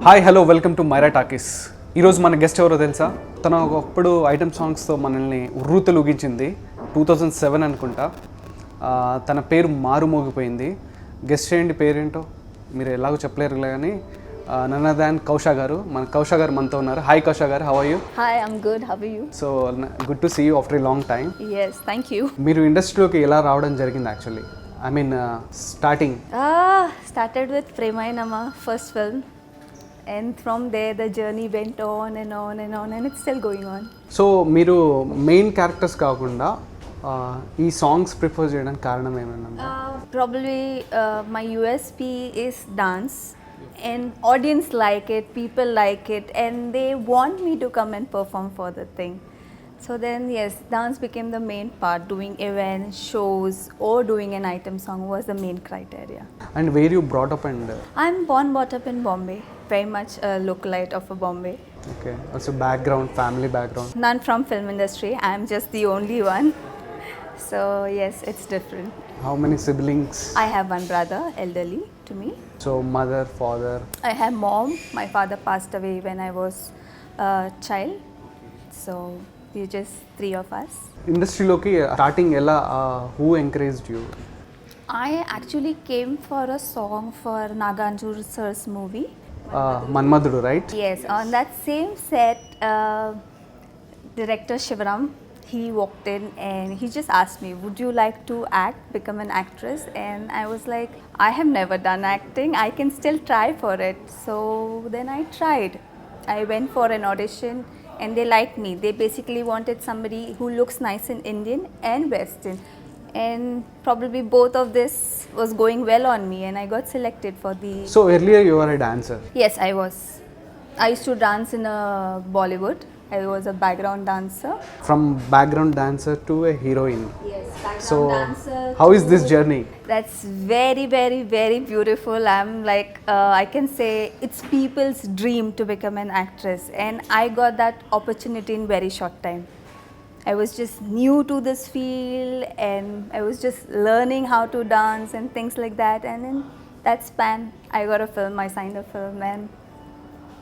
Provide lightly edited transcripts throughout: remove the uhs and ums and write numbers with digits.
Hi hello welcome to Myra Talkies. ఈరోజు మన guest ఎవరో తెలుసా? తను ఒకప్పుడు ఐటమ్ సాంగ్స్తో మనల్ని ఉర్రూతలూగించింది. 2007 అనుకుంటా. తన పేరు మారుమోగిపోయింది. గెస్ట్ చేయండి పేరేంటో, మీరు ఎలాగో చెప్పలేరు కానీ నన్ అదర్ దాన్ కౌషా గారు. మన కౌషా గారు మనతో ఉన్నారు. హాయ్ కౌషా గారు, how are you? Hi, I'm good. How are you? So good to see you after a long time. Yes, thank you. మీరు ఇండస్ట్రీలోకి ఎలా రావడం జరిగింది actually? I mean starting. Started with Premayanama, first film. And from there the journey went on and on and on and it's still going on. So మీరు main characters కాకుండా ఈ songs prefer చేయడానికి కారణం ఏమైనా? Probably my USP is dance and audience like it, people like it and they want me to come and perform for the thing. So then yes, dance became the main part. Doing events, shows or doing an item song was the main criteria. And where you brought up and? I'm born brought up in Bombay, very much a localite of Bombay. Okay, also background, family background? None from film industry. I'm just the only one. So yes, it's different. How many siblings? I have one brother, elderly to me. So mother, father? I have mom. My father passed away when I was a child. So we're just three of us. ఇండస్ట్రీలోకి starting ఎలా, who encouraged you? I actually came for a song for Nagarjuna sir's movie. Manmadhudu, right? Yes, on that same set, director Shivaram, he walked in and he just asked me, would you like to act, become an actress? And I was like, I have never done acting, I can still try for it. So then I tried. I went for an audition and they liked me. They basically wanted somebody who looks nice in Indian and Western. And probably both of this was going well on me and I got selected for the... so earlier you are a dancer? Yes, I was. I used to dance in Bollywood. I was a background dancer. From background dancer to a heroine. Yes, background so dancer. How is this journey? That's very, very, very beautiful. I'm like, I can say it's people's dream to become an actress. And I got that opportunity in very short time. I was just new to this field and I was just learning how to dance and things like that. And in that span, I got a film, I signed a film and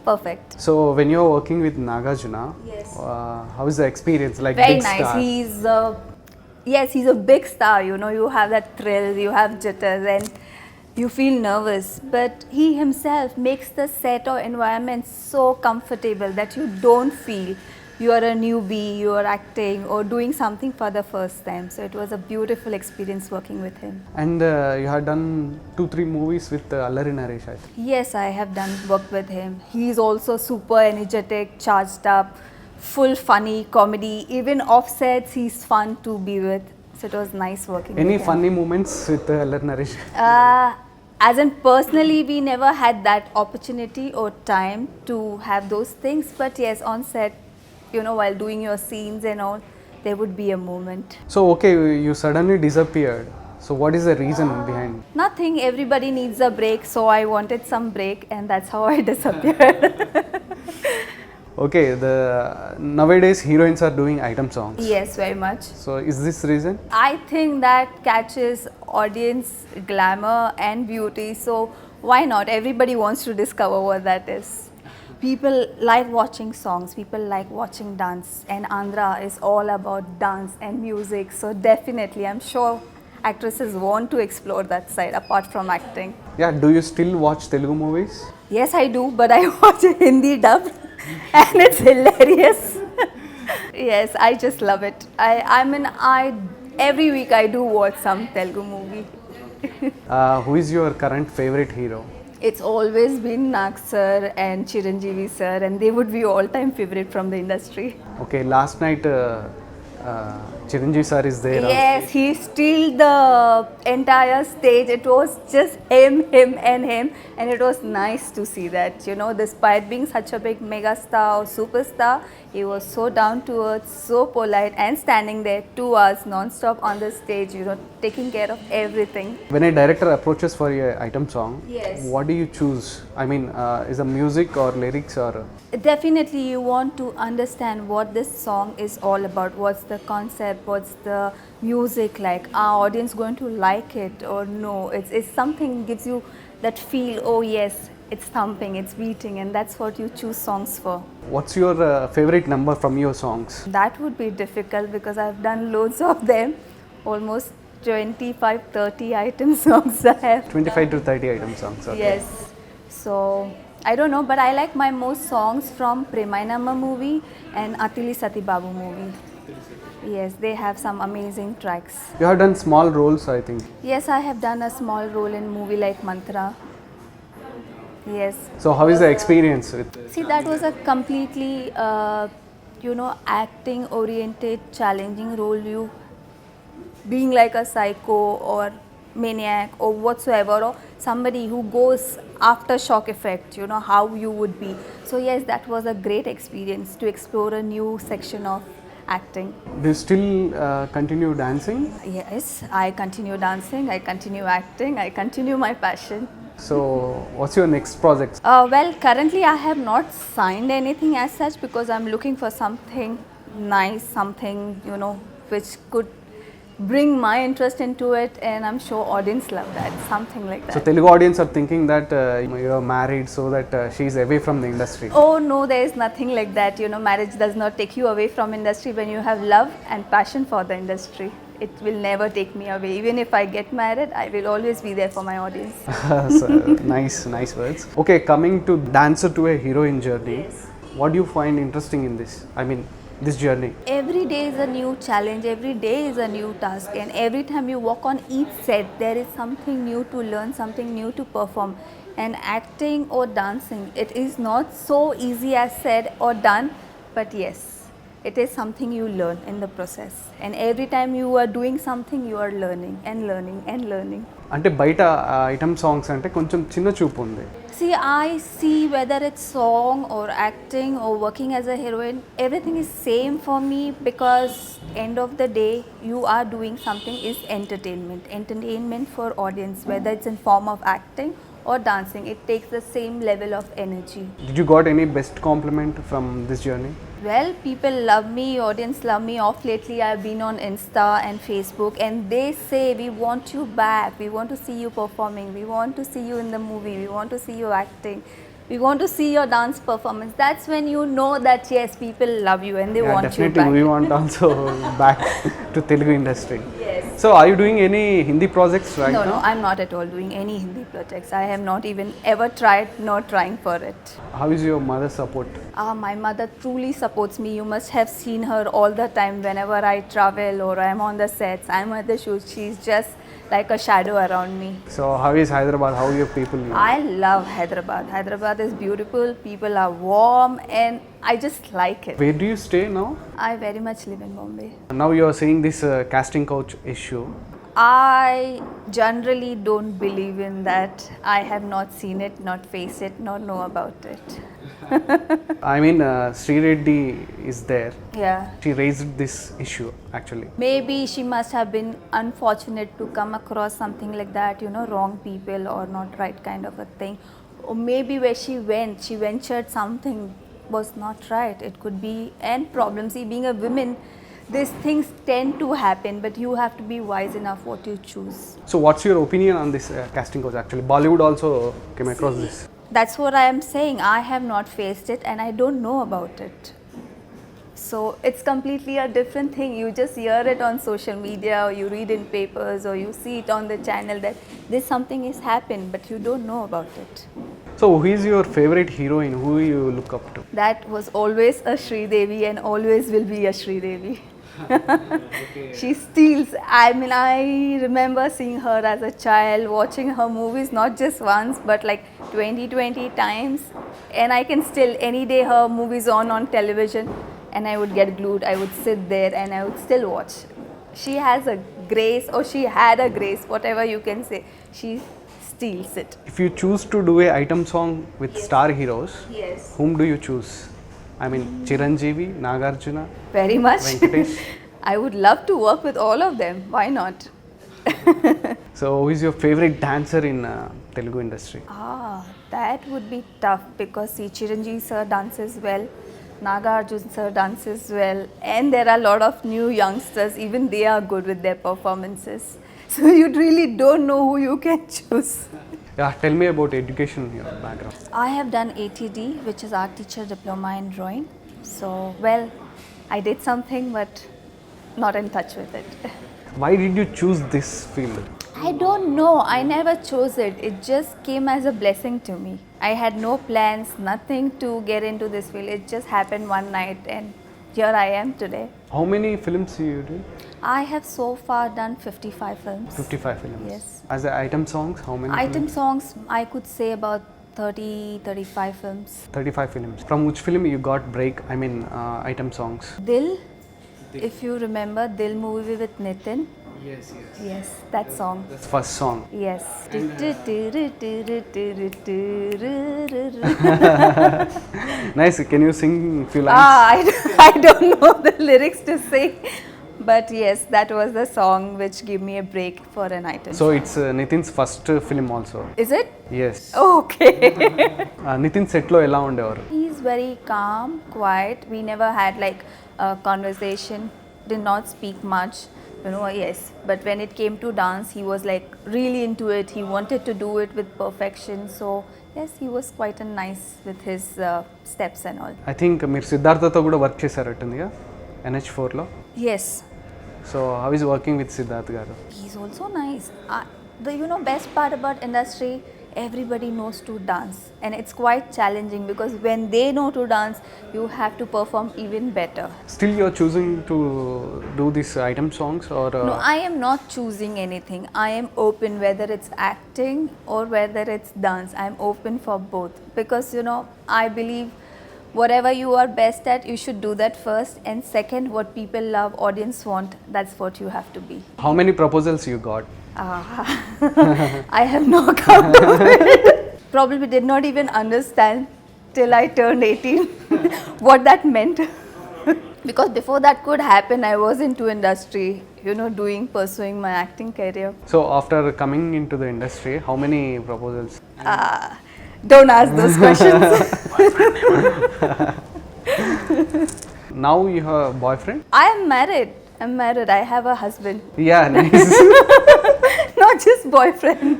perfect. So when you are working with Nagarjuna, Yes. How is the experience? Like Very big nice. Star. He's a big star, you know, you have that thrill, you have jitters and you feel nervous. But he himself makes the set or environment so comfortable that you don't feel you are a newbie, you are acting or doing something for the first time. So it was a beautiful experience working with him. And you had done 2-3 movies with Allari Naresh, I think. Yes, I have done work with him. He's also super energetic, charged up, full funny comedy. Even off sets, he's fun to be with. So it was nice working Any with him. funny moments with Allari Naresh? As in personally, we never had that opportunity or time to have those things. But yes, on set, you know, while doing your scenes and all, there would be a moment. So okay, you suddenly disappeared. So what is the reason behind? Nothing, everybody needs a break, so I wanted some break and that's how I disappeared. Okay, the nowadays heroines are doing item songs. Yes, very much. So is this reason? I think that catches audience glamour and beauty, so why not? Everybody wants to discover what that is. People like watching songs, people like watching dance, and Andhra is all about dance and music, so definitely I'm sure actresses want to explore that side apart from acting. Yeah, do you still watch Telugu movies? Yes, I do, but I watch Hindi dub and it's hilarious. Yes, I just love it. Every week I do watch some Telugu movie. Who is your current favorite hero? It's always been Nag sir and Chiranjeevi sir and they would be all-time favorite from the industry. Okay, last night Chiranjeevi sir is there. Yes, he stealed the entire stage. It was just him and it was nice to see that, you know, despite being such a big mega star or superstar, he was so down to earth, so polite and standing there 2 hours non-stop on the stage, you know, taking care of everything. When a director approaches for your item song, Yes. what do you choose? I mean, is it music or lyrics or? Definitely you want to understand what this song is all about. What's the concept? What's the music like? Are audience going to like it or no? It's something gives you that feel, oh yes, it's thumping, it's beating, and that's what you choose songs for. What's your favorite number from your songs? That would be difficult because I've done loads of them, almost 25, 30 item songs I have 25 to 30 item songs. Okay. Yes. So I don't know, but I like my most songs from Premainamma movie and Atili Sati Babu movie. Yes, they have some amazing tracks. You have done small roles, I think. Yes, I have done a small role in movie like Mantra. Yes. So how is the experience with? See, that was a completely, acting oriented, challenging role. You being like a psycho or maniac or whatsoever, or somebody who goes after shock effect, how you would be. So yes, that was a great experience to explore a new section of acting. Do you still continue dancing? Yes, I continue dancing, I continue acting, I continue my passion. So what's your next project? Well, currently I have not signed anything as such because I'm looking for something nice, something, which could bring my interest into it, and I'm sure audience love that, something like that. So Telugu audience are thinking that you are married so that she's away from the industry. Oh no, there is nothing like that. Marriage does not take you away from industry when you have love and passion for the industry. It will never take me away. Even if I get married, I will always be there for my audience. So, nice words. Okay, coming to dancer to a heroine journey. Yes. What do you find interesting in this? I mean, this journey. Every day is a new challenge, every day is a new task, and every time you walk on each set, there is something new to learn, something new to perform. And acting or dancing, it is not so easy as said or done, but yes, it is something you learn in the process. And every time you are doing something, you are learning and learning and learning. అంటే బయట item songs అంటే కొంచెం చిన్న చూపు ఉంది. See, I see whether it's song or acting or working as a heroine, everything is same for me because end of the day, you are doing something is entertainment for audience, whether it's in form of acting or dancing, it takes the same level of energy. Did you got any best compliment from this journey? Well, people love me, audience love me. Off lately, I've been on Insta and Facebook, and they say, we want you back, we want to see you performing, we want to see you in the movie, we want to see you acting, we want to see your dance performance. That's when you know that yes, people love you and they want you back. Definitely, we want also back to Telugu industry. Yes. So, are you doing any Hindi projects right now? No, I'm not at all doing any Hindi projects. I have not even ever tried, nor trying for it. How is your mother's support? My mother truly supports me. You must have seen her all the time whenever I travel or I'm on the sets, I'm at the shoots. She's just like a shadow around me. So, how is Hyderabad? How are your people? I love Hyderabad. Hyderabad is beautiful, people are warm, and I just like it. Where do you stay now? I very much live in Bombay. Now you are seeing this casting couch issue. I generally don't believe in that. I have not seen it, not faced it, nor know about it. I mean, Sri Reddy is there. Yeah. She raised this issue actually. Maybe she must have been unfortunate to come across something like that, wrong people or not right kind of a thing. Or maybe where she ventured something was not right. It could be and problem. See, being a woman, these things tend to happen, but you have to be wise enough what you choose. So, what's your opinion on this casting couch actually? Bollywood also came across this. That's what I am saying. I have not faced it and I don't know about it. So it's completely a different thing. You just hear it on social media or you read in papers or you see it on the channel that this something has happened, but you don't know about it. So, who is your favorite heroine? Who you look up to? That was always a Sri Devi and always will be a Sri Devi. She steals. I mean, I remember seeing her as a child, watching her movies not just once but like 20 times, and I can still any day her movies on television and I would get glued. I would sit there and I would still watch. She has a grace, or she had a grace, whatever you can say. She steals it. If you choose to do a item song with star heroes, Yes. whom do you choose? I mean, Chiranjeevi, Nagarjuna, Very much. Venkatesh. I would love to work with all of them. Why not? So, who is your favorite dancer in Telugu industry? That would be tough because see, Chiranjeevi sir dances well, Nagarjuna sir dances well, and there are a lot of new youngsters, even they are good with their performances. So you really don't know who you can choose. Yeah, tell me about education, your background. I have done ATD, which is Art Teacher Diploma in Drawing. So, well, I did something, but not in touch with it. Why did you choose this field? I don't know. I never chose it. It just came as a blessing to me. I had no plans, nothing to get into this field. It just happened one night, and here I am today. How many films you did? I have so far done 55 films. 55 films. Yes. As a item songs, how many? Item films? songs, I could say about 35 films. 35 films. From which film you got break? I mean, item songs. Dil, if you remember, Dil movie with Nitin. Yes. Yes, that song. That's first song. Yes. Nice. Can you sing few lines? I don't know the lyrics to sing, but yes, that was the song which gave me a break for an item. So it's Nitin's first film also. Is it? Yes. Okay. Nitin set lo ela undevaru? He's very calm, quiet. We never had like a conversation, did not speak much. Yes. But when it came to dance, he was like really into it. He wanted to do it with perfection. So, yes, he was quite a nice with his steps and all. I think మీరు సిద్ధార్థతో కూడా work చేశారట్టుందిగా NH4లో. Yes. So how is working with Siddharth garu? He's also nice. The best part about industry, everybody knows to dance, and it's quite challenging because when they know to dance, you have to perform even better. Still you're choosing to do these item songs or No, I am not choosing anything. I am open whether it's acting or whether it's dance. I am open for both because I believe whatever you are best at, you should do that first, and second, what people love, audience want, that's what you have to be. how many proposals you got? I have no count of it. Probably did not even understand till I turned 18 what that meant. Because before that could happen, I was into industry, pursuing my acting career. So after coming into the industry, how many proposals? Don't ask those questions. Now you have a boyfriend? I am married. I have a husband. Yeah, nice. Not just boyfriend.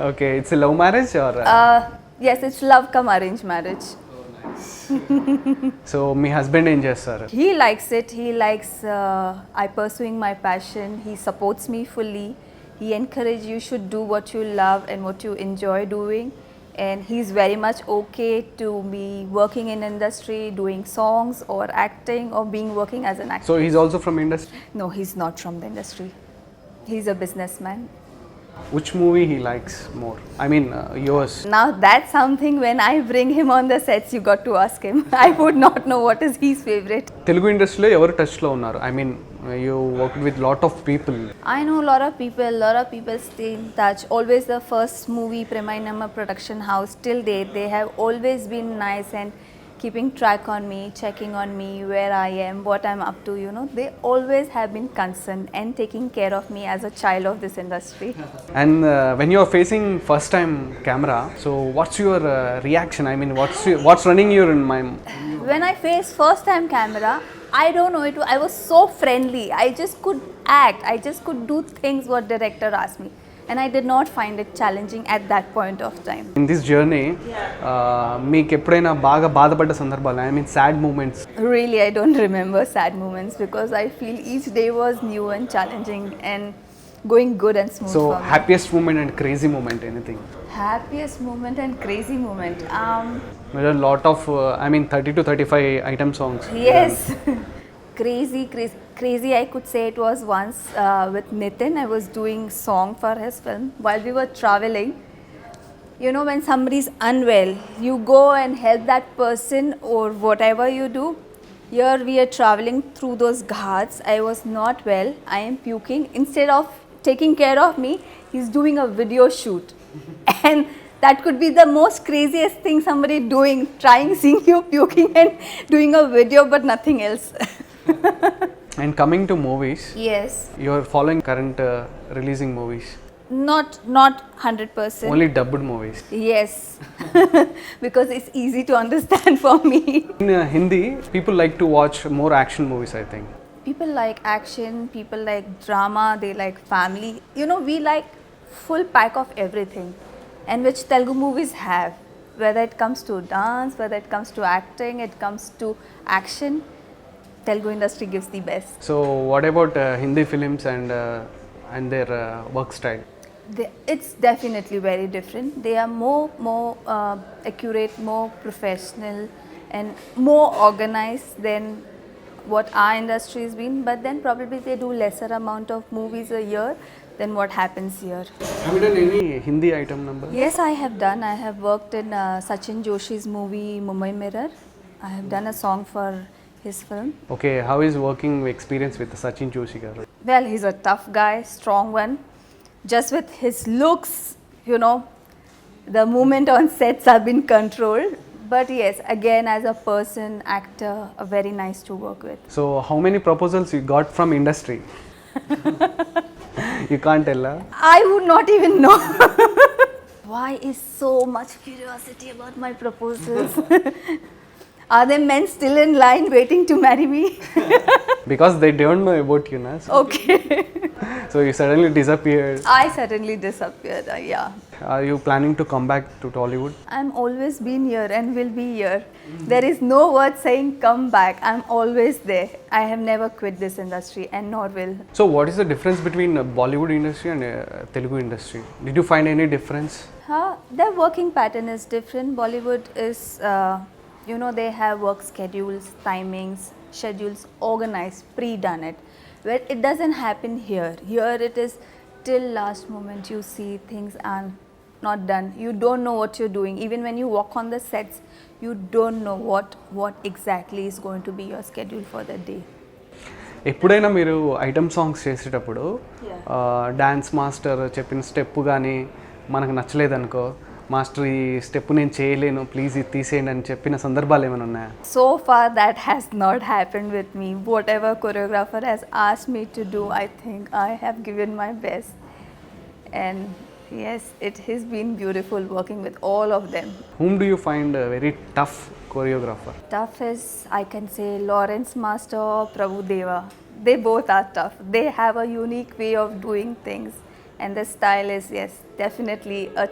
Okay, it's a love marriage or? Yes, it's love come arranged marriage. So me husband ఏం చేస్తారు? He likes it. He likes I pursuing my passion. He supports me fully. He encourages you should do what you love and what you enjoy doing. And he's very much okay to be working in industry, doing songs or acting or working as an actor. So he's also from industry? No, he's not from the industry. He's a businessman. Which movie he likes more? I mean, yours. Now that's something when I bring him on the sets, you got to ask him. I would not know what is his favorite. Telugu ఇండస్ట్రీలో ఎవరు టచ్లో ఉన్నారు? I mean, you worked with lot of people. I know a lot of people stay in touch. Always the first movie, Preminamma Production House, till date, they have always been nice and keeping track on me, checking on me, where I am, what I'm up to, They always have been concerned and taking care of me as a child of this industry. And when you are facing first time camera, so what's your reaction? I mean, what's running your in mind? When I faced first time camera, I don't know, I was so friendly. I just could act. I just could do things what director asked me. And I did not find it challenging at that point of time. In this journey, మీకు ఎప్పుడైనా బాగా బాధపడ్డ సందర్భాలు, I mean sad moments? Really, I don't remember sad moments because I feel each day was new and challenging and going good and smooth So for me. happiest moment and crazy moment, anything? Happiest moment and crazy moment. There are a lot of, 30 to 35 item songs. Yes. Crazy, I could say it was once with Nitin. I was doing song for his film while we were traveling. When somebody's unwell, you go and help that person or whatever you do. Here we are traveling through those ghats. I was not well. I am puking. Instead of taking care of me, he's doing a video shoot. And that could be the most craziest thing somebody doing, seeing you puking and doing a video but nothing else. And coming to movies, Yes. you are following current releasing movies? Not 100%. Only dubbed movies? Yes. Because it's easy to understand for me. In Hindi, people like to watch more action movies, I think. People like action, people like drama, they like family. We like full pack of everything. and which Telugu movies have. Whether it comes to dance, whether it comes to acting, it comes to action, Telugu industry gives the best. So what about Hindi films and their work style? It's definitely very different. They are more accurate, more professional, and more organized than what our industry has been. But then probably they do lesser amount of movies a year than what happens here. Have you done any Hindi item number? Yes, I have done. I have worked in Sachin Joshi's movie Mumbai Mirror. I have done a song for his film. Okay, how is working experience with Sachin Joshi garu? Well, he's a tough guy, strong one. Just with his looks, you know, the movement on sets have been controlled. But yes, again, as a person, actor, very nice to work with. So how many proposals you got from industry? You can't tell, huh? I would not even know. Why is so much curiosity about my proposals? Are there men still in line waiting to marry me? Because they don't know about you, na? Okay. So you suddenly disappeared. I suddenly disappeared, yeah. Are you planning to come back to Tollywood? I'm always been here and will be here. There is no word saying come back. I'm always there. I have never quit this industry and nor will. So what is the difference between Bollywood industry and Telugu industry? Did you find any difference? Their working pattern is different. Bollywood is, you know, they have work schedules, timings, schedules organized, pre-done it. Where it doesn't happen here. Here it is till last moment you see things are not done. You don't know what you're doing. Even when you walk on the sets, you don't know what exactly is going to be your schedule for the day. ఎప్పుడైనా మీరు item songs చేసేటప్పుడు dance master చెప్పిన step కానీ మనకు నచ్చలేదనుకో, master ఈ step నేను చేయలేను please ఇది తీసేయండి అని చెప్పిన సందర్భాలు ఏమైనా ఉన్నాయా? So far that has not happened with me. Whatever choreographer has asked me to do, I think I have given my best. And yes, it has been beautiful working with all of them. Whom do you find a very tough choreographer? Tough is, I can say, Lawrence Master or Prabhu Deva. They both are tough. They have a unique way of doing things. And the style is, yes, definitely a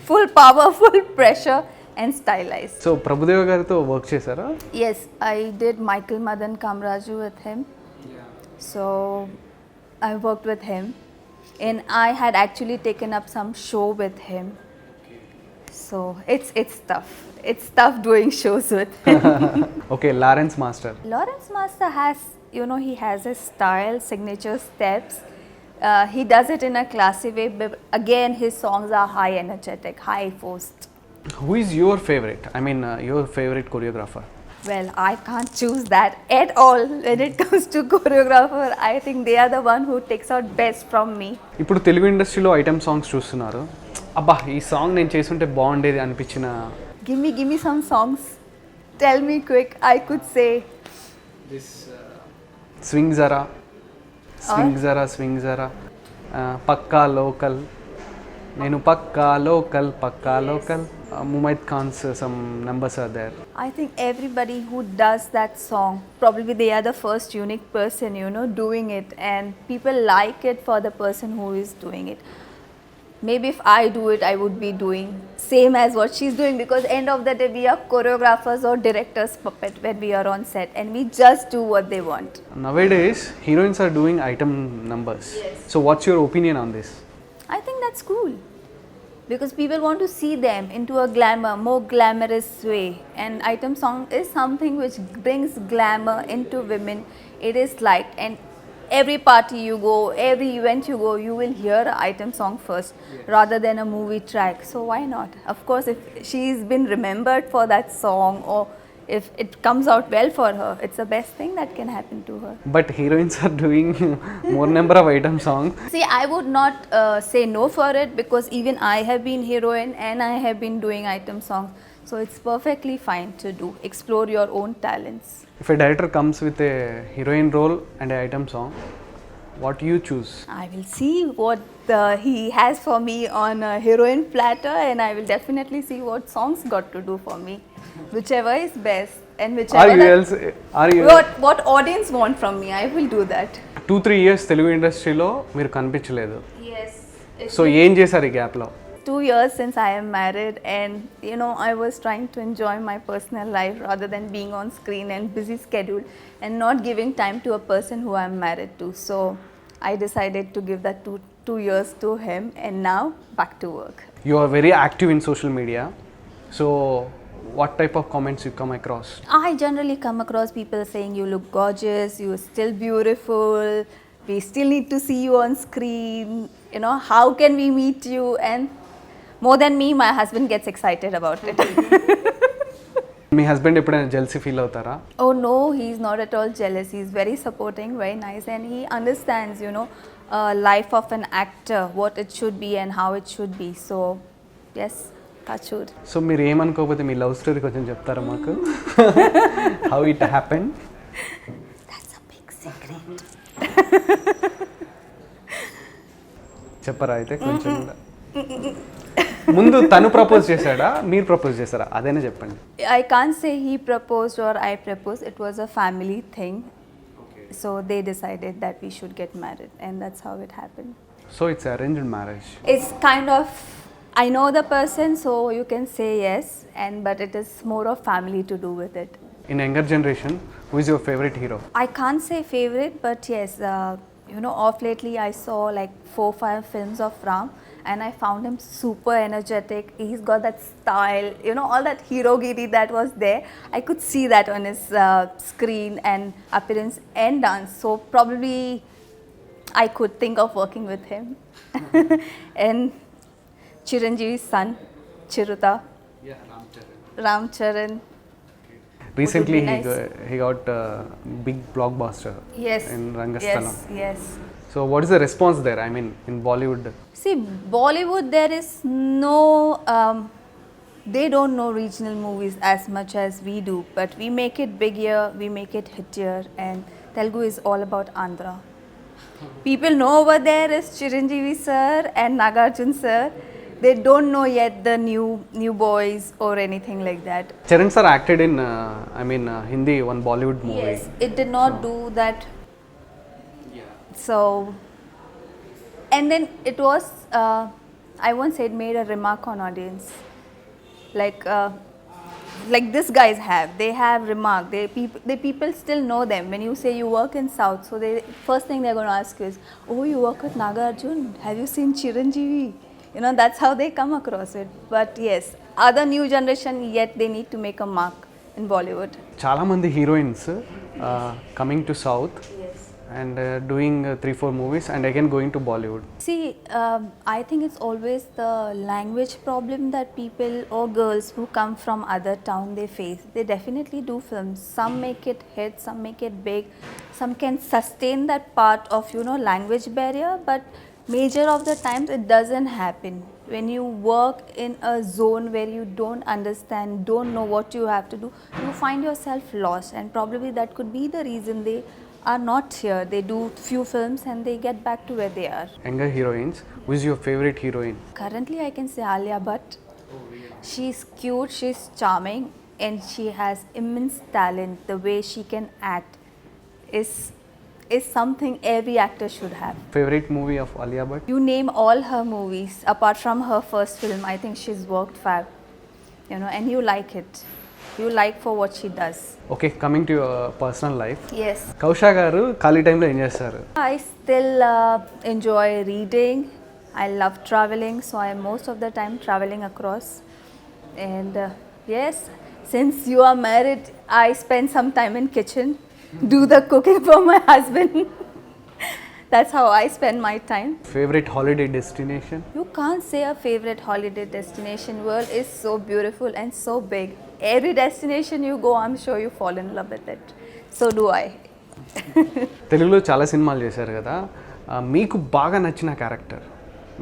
full power, full pressure and stylized. So Prabhudeva గారితో work చేశారా? Yes, I did Michael Madan Kamraju with him. So I worked with him and I had actually taken up some show with him. So it's tough. It's tough doing shows with him. Okay, Lawrence master. Lawrence Master has, you know, he has his style, signature steps. He does it in a classy way, but again his songs are high energetic, high forced. Who is your favorite? I mean your favorite choreographer? Well, I can't choose that at all. When it comes to choreographer, I think they are the one who takes out best from me. ఇప్పుడు తెలుగు ఇండస్ట్రీలో item songs చూస్తున్నారు, అబ్బా ఈ song నేను చేస్తుంటే బాగుండేది అనిపించిన? Give me some songs. Tell me quick. I could say this swing జరా, స్వింగ్ జరా, పక్కా లోకల్, నేను పక్కా local, Mumaid Khan's some numbers are there. I think everybody who does that song, probably they are the first unique person, you know, doing it, and people like it for the person who is doing it. Maybe if I do it, I would be doing same as what she's doing, because end of the day we are choreographers or directors puppet when we are on set and we just do what they want. Nowadays heroines are doing item numbers. Yes. So what's your opinion on this? I think that's cool, because people want to see them into a more glamorous way, and item song is something which brings glamour into women. It is liked, and every party you go, every event you go, you will hear an item song first, rather than a movie track. So why not? Of course, if she's been remembered for that song, or if it comes out well for her, it's the best thing that can happen to her. But heroines are doing more number of item songs. See, I would not say no for it, because even I have been heroine and I have been doing item songs. So it's perfectly fine to do. Explore your own talents. If a director comes with a heroine role and an item song, what do you choose? I will see what he has for me on a heroine platter, and I will definitely see what songs got to do for me. Whichever is best and whichever what audience want from me, I will do that. 2-3 years Telugu ఇండస్ట్రీలో మీరు కనిపించలేదు. Yes. So ఏం చేశారు ఈ గ్యాప్లో? 2 years since I am married, and you know, I was trying to enjoy my personal life rather than being on screen and busy schedule and not giving time to a person who I'm married to. So I decided to give that two years to him, and now back to work. You are very active in social media. So what type of comments you come across? I generally come across people saying you look gorgeous, you're still beautiful, we still need to see you on screen, you know, how can we meet you? And more than me, my husband gets excited about it. Me husband ఎప్పుడైనా jealousy feel అవుతారా? Oh no, he's not at all jealous. He's very supporting, very nice, and he understands, you know, life of an actor, what it should be and how it should be. So yes, touch wood. So మీరు ఏమనుకోకపోతే మీ love story కొంచెం చెప్తారా మాకు? How it happen? That's a big secret. చెప్పరా అయితే కొంచెం. ముందు తను propose చేశాడా మీరు ప్రపోజ్ చేశారా అదేనా చెప్పండి. I can't say he proposed or I proposed. It was a family thing. So they decided that we should get married, and that's how it happened. So it's arranged marriage. It's kind of, I know the person, so you can say yes, but it is more of family to do with it. In younger generation who is your favourite hero? I can't say favorite, but yes, you know, off lately I saw like 4-5 films of Ram, and I found him super energetic. He's got that style, you know, all that hero-giri that was there. I could see that on his screen and appearance and dance. So probably I could think of working with him. And Chiranjeevi's son, Chiruta, Ram Charan. Recently Would be nice. he got a big blockbuster Yes. in Rangasthalam. Yes. So what is the response there? I mean in Bollywood. See, Bollywood, there is no, they don't know regional movies as much as we do, but we make it big here, we make it hit here, and Telugu is all about Andhra. People know over there is Chiranjeevi sir and Nagarjun sir. They don't know yet the new boys or anything like that. Charan sir acted in Hindi one Bollywood movie. Yes, it did not do that. So, and then it was, I once said, made a remark on audience. Like this guys have, they have remark. They people still know them. When you say you work in South, so they first thing they're going to ask is, oh, you work with Nagarjun? Have you seen Chiranjeevi? You know, that's how they come across it. But yes, other new generation, yet they need to make a mark in Bollywood. చాలా మంది heroines coming to south and doing 3-4 movies and again going to Bollywood. See, I think it's always the language problem that people or girls who come from other town they face. They definitely do films. Some make it hit, some make it big, some can sustain that part of, you know, language barrier, but major of the times it doesn't happen. When you work in a zone where you don't understand, don't know what you have to do, you find yourself lost, and probably that could be the reason they are not here. They do few films and they get back to where they are. Younger heroines who is your favourite heroine? Currently I can say Alia Bhatt. She's cute, she's charming, and she has immense talent. The way she can act is something every actor should have. Favourite movie of Alia Bhatt? You name all her movies apart from her first film. I think she's worked fab, you know, and you like it. You like for what she does. Okay, coming to your personal life. Yes. కౌషా గారు ఖాళీ టైంలో ఏం చేస్తారు? I still enjoy reading. I love traveling, so I am most of the time traveling across. And yes, since you are married, I spend some time in kitchen, do the cooking for my husband. That's how I spend my time. Favourite holiday destination? You can't say a favorite holiday destination. World is so beautiful and so big. Every destination you go, I'm sure you fall in love with it. So do I. తెలుగులో చాలా సినిమాలు చేశారు కదా, మీకు బాగా నచ్చిన character,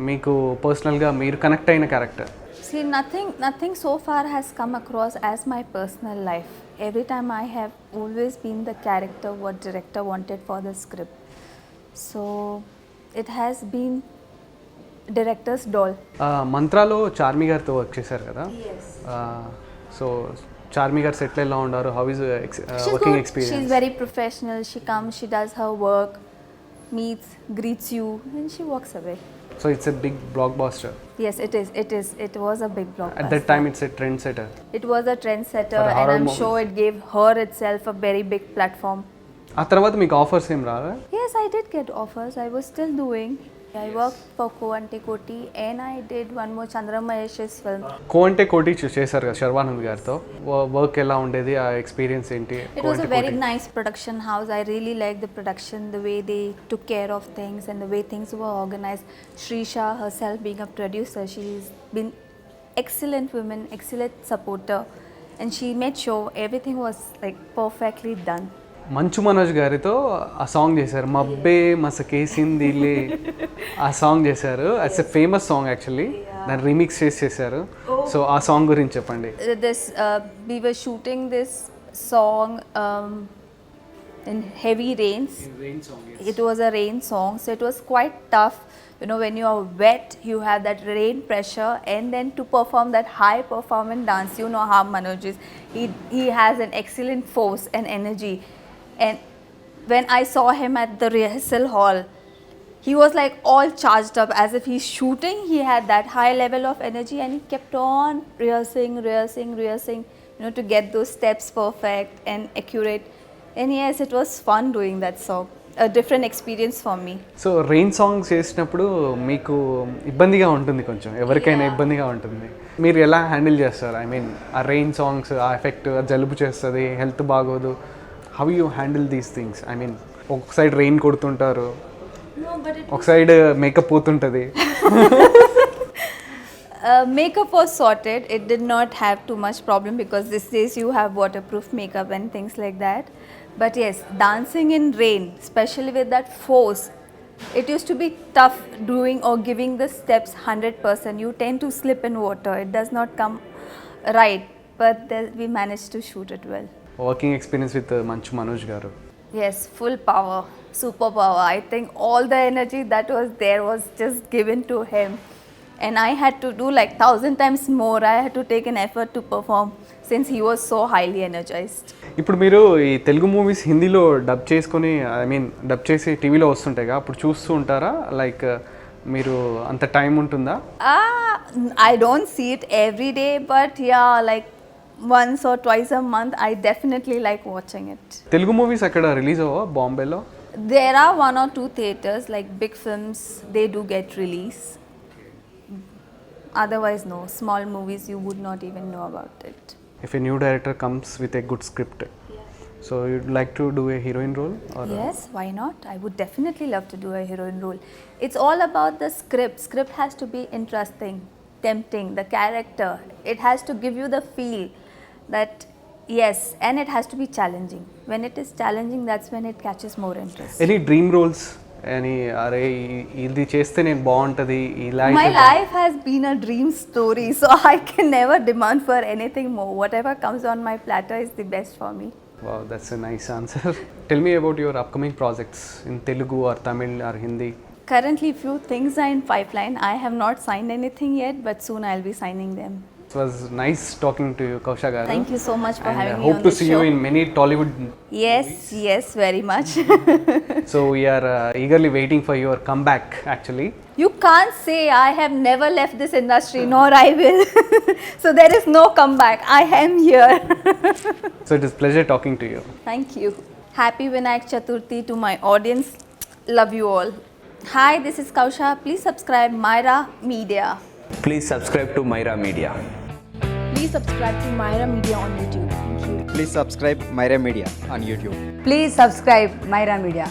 మీకు పర్సనల్గా మీరు కనెక్ట్ అయిన character? See, nothing so far has come across as my personal life. Every time I have always been the character what director wanted for the script. So it has been director's doll. మంత్రాలో చార్మి గారితో work చేశారు కదా, so Charmi గారు settle ఎలా ఉన్నారు? How is working experience? She's very professional. She comes, she does her work. meets, greets you, and she walks away. So it's a big blockbuster. Yes, it is. It is. It was a big blockbuster. At that time, it's a trendsetter. It was a trendsetter, For and horror I'm movies. sure it gave her itself a very big platform. ఆ తర్వాత మీకు offers ఏం రాలా? Yes, I did get offers. I was still doing. I worked for Koante Koti, and I did one more Chandra Mahesh's film. కోంటే కోటి చేశారు కదా శర్వానంద్ గారితో. Work ఎలా ఉండేది, ఆ ఎక్స్పీరియన్స్ ఏంటి? It was a very nice production house. I really liked the production, the way they took care of things and the way things were organized. Shrisha herself being a producer, she's been excellent woman, excellent supporter, and she made sure everything was like perfectly done. Manchu Manoj గారితో ఆ song చేశారు, మబ్బే మసకేసిందిలే. ఆ song చేశారు. It's a famous song actually. దాన్ని remix చేశారు. So ఆ song గురించి చెప్పండి. We were shooting this song in heavy rains. It was a rain song, so it was quite tough. You know, when you are wet, you have that rain pressure, and then to perform that high performance dance, you know how Manoj is. He has an excellent force and energy. And when I saw him at the rehearsal hall, he was like all charged up as if he's shooting. He had that high level of energy, and he kept on rehearsing, you know, to get those steps perfect and accurate. And yes, it was fun doing that song. A different experience for me. So rain songs చేసినప్పుడు మీకు ఇబ్బందిగా ఉంటుంది, కొంచెం ఎవరికైనా ఇబ్బందిగా ఉంటుంది. మీరు ఎలా హ్యాండిల్ చేస్తారు? ఐ మీన్ ఆ రెయిన్ సాంగ్స్, ఆ ఎఫెక్ట్ జలుబు చేస్తుంది, హెల్త్ బాగోదు. How you handle these things? I mean ఒక సైడ్ రెయిన్ కొడుతుంటారు, ఒక సైడ్ మేకప్ పోతుంటుంది. Makeup was sorted. It did not have too much problem because these days you have waterproof makeup and things like that. But yes, dancing in rain, especially with that force, it used to be tough doing or giving the steps 100%. You tend to slip in water. It does not come right. But we managed to shoot it well. Working experience with Manchu Manoj గారు. Yes, full power, superpower. I think all the energy that was there was just given to him. And I had to do like 1,000 times more. I had to take an effort to perform since he was so highly energized. ఇప్పుడు మీరు ఈ Telugu movies హిందీలో dub చేసుకొని, I mean dub చేసి టీవీలో వస్తుంటాయిగా, అప్పుడు చూస్తూ ఉంటారా? లైక్ మీరు అంత టైం ఉంటుందా? I don't see it every day, but yeah, like once or twice a month, I definitely like watching it. Telugu movies అక్కడ రిలీజ్ అవ్వా బాంబేలో? There are 1 or 2 theaters, like big films, they do get release. Otherwise, no. Small movies, you would not even know about it. If a new director comes with a good script, so you'd like to do a heroine role? Or Yes, why not? I would definitely love to do a heroine role. It's all about the script. Script has to be interesting, tempting, the character. It has to give you the feel that yes, and it has to be challenging. When it is challenging, that's when it catches more interest. Any dream roles? Any అరే ఇది చేస్తే నేను బాగుంటుంది ఇలా? My life has been a dream story, so I can never demand for anything more. Whatever comes on my platter is the best for me. Wow, that's a nice answer. Tell me about your upcoming projects in Telugu or Tamil or Hindi. Currently, few things are in pipeline. I have not signed anything yet, but soon I'll be signing them. It was nice talking to you, Kausha garu. Thank you so much for And having I me hope on to the see show. you in many Tollywood. Yes, very much. So we are eagerly waiting for your comeback actually. You can't say I have never left this industry, nor I will. So there is no comeback. I am here. So it is pleasure talking to you. Thank you. Happy Vinayak Chaturthi to my audience. Love you all. Hi, this is Kausha. Please subscribe Myra Media. Please subscribe to Myra Media. Please subscribe to Myra Media on YouTube. Thank you. Please subscribe Myra Media on YouTube. Please subscribe Myra Media.